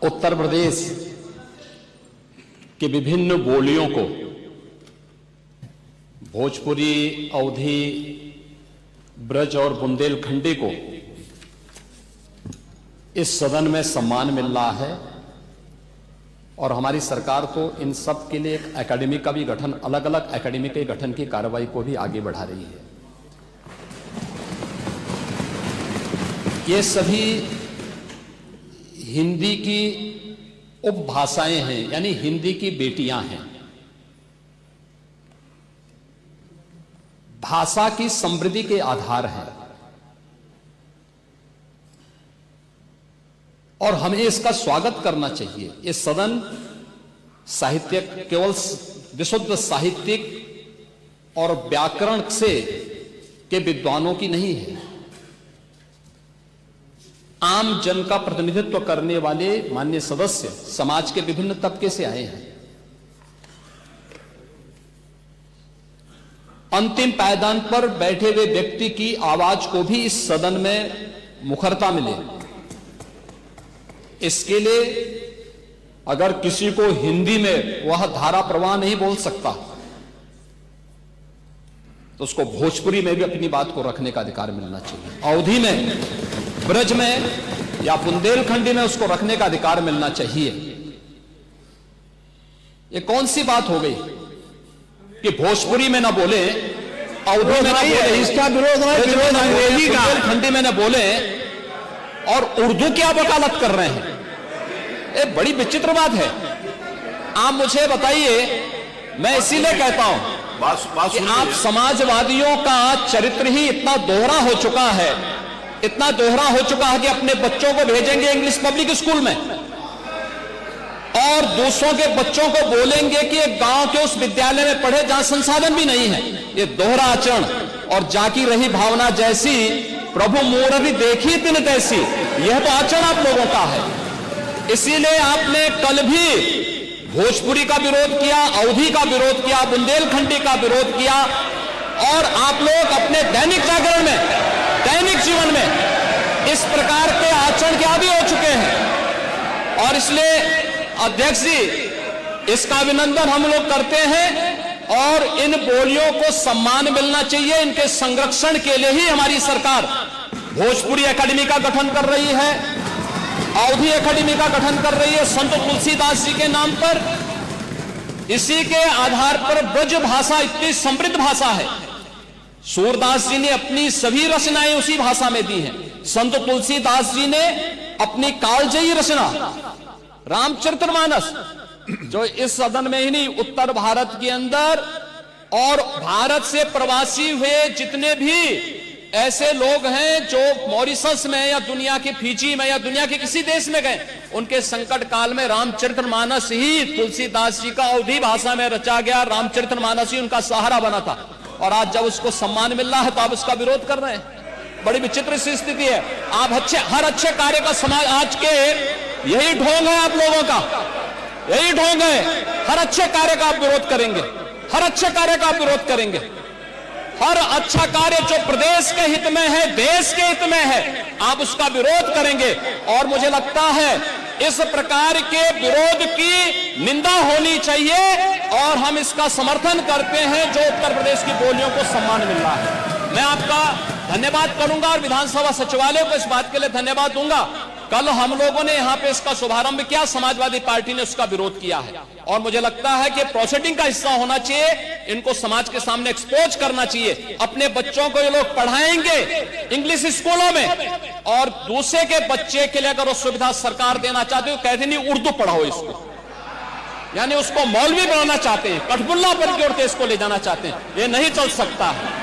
उत्तर प्रदेश के विभिन्न बोलियों को, भोजपुरी, अवधी, ब्रज और बुंदेलखंडी को इस सदन में सम्मान मिल रहा है और हमारी सरकार को इन सब के लिए एक एकेडमी का भी गठन, अलग अलग एकेडमी के गठन की कार्रवाई को भी आगे बढ़ा रही है। ये सभी हिंदी की उपभाषाएं हैं, यानी हिंदी की बेटियां हैं। भाषा की समृद्धि के आधार हैं और हमें इसका स्वागत करना चाहिए। ये सदन साहित्यिक, केवल विशुद्ध साहित्यिक और व्याकरण से के विद्वानों की नहीं है, आम जन का प्रतिनिधित्व करने वाले माननीय सदस्य समाज के विभिन्न तबके से आए हैं। अंतिम पायदान पर बैठे हुए व्यक्ति की आवाज को भी इस सदन में मुखरता मिले, इसके लिए अगर किसी को हिंदी में वह धारा प्रवाह नहीं बोल सकता तो उसको भोजपुरी में भी अपनी बात को रखने का अधिकार मिलना चाहिए, अवधी में, ब्रज में या बुंदेलखंडी में उसको रखने का अधिकार मिलना चाहिए। ये कौन सी बात हो गई कि भोजपुरी में ना बोले, अवधी में ना बोले, इसका विरोध अंग्रेजी का, बुंदेलखंडी में ना बोले और उर्दू क्या वकालत कर रहे हैं? ये बड़ी विचित्र बात है। आप मुझे बताइए, मैं इसीलिए कहता हूं कि आप समाजवादियों का चरित्र ही इतना दोहरा हो चुका है, इतना दोहरा हो चुका है कि अपने बच्चों को भेजेंगे इंग्लिश पब्लिक स्कूल में और दूसरों के बच्चों को बोलेंगे कि एक गांव के उस विद्यालय में पढ़े जहां संसाधन भी नहीं है। ये दोहरा आचरण और जाकी रही भावना जैसी प्रभु मूर्ति देखी तिन तैसी, यह तो आचरण आप लोगों का है। इसीलिए आपने कल भी भोजपुरी का विरोध किया, अवधी का विरोध किया, बुंदेलखंडी का विरोध किया और आप लोग अपने दैनिक जागरण में, दैनिक जीवन में इस प्रकार के आचरण के आदी हो चुके हैं। और इसलिए अध्यक्ष जी, इसका अभिनंदन हम लोग करते हैं और इन बोलियों को सम्मान मिलना चाहिए। इनके संरक्षण के लिए ही हमारी सरकार भोजपुरी एकेडमी का गठन कर रही है, अवधी एकेडमी का गठन कर रही है संत तुलसीदास जी के नाम पर। इसी के आधार पर ब्रज भाषा इतनी समृद्ध भाषा है। सूरदास जी ने अपनी सभी रचनाएं उसी भाषा में दी हैं। संत तुलसीदास जी ने अपनी कालजयी रचना रामचरितमानस, जो इस सदन में ही नहीं, उत्तर भारत के अंदर और भारत से प्रवासी हुए जितने भी ऐसे लोग हैं जो मॉरिशस में या दुनिया के फिजी में या दुनिया के किसी देश में गए, उनके संकट काल में रामचरितमानस ही तुलसीदास जी का अवधी भाषा में रचा गया रामचरितमानस ही उनका सहारा बना था। और आज जब उसको सम्मान मिल रहा है तो आप उसका विरोध कर रहे हैं। बड़ी विचित्र सी स्थिति है। आप हर अच्छे कार्य का समाज, आज के यही ढोंग है आप लोगों का, यही ढोंग है। हर अच्छे कार्य का आप विरोध करेंगे, हर अच्छे कार्य का आप विरोध करेंगे। हर अच्छा कार्य जो प्रदेश के हित में है, देश के हित में है, आप उसका विरोध करेंगे। और मुझे लगता है इस प्रकार के विरोध की निंदा होनी चाहिए और हम इसका समर्थन करते हैं जो उत्तर प्रदेश की बोलियों को सम्मान मिल रहा है। मैं आपका धन्यवाद करूंगा और विधानसभा सचिवालय को इस बात के लिए धन्यवाद दूंगा। कल हम लोगों ने यहां पे इसका शुभारंभ किया, समाजवादी पार्टी ने उसका विरोध किया है और मुझे लगता है कि प्रोसीडिंग का हिस्सा होना चाहिए। इनको समाज के सामने एक्सपोज करना चाहिए। अपने बच्चों को ये लोग पढ़ाएंगे इंग्लिश स्कूलों में और दूसरे के बच्चे के लिए अगर वो सुविधा सरकार देना चाहते हो, कहते नहीं उर्दू पढ़ाओ इसको, यानी उसको मौलवी बनाना चाहते हैं, कठपुल्ला पर जोड़ते इसको ले जाना चाहते हैं। ये नहीं चल सकता है।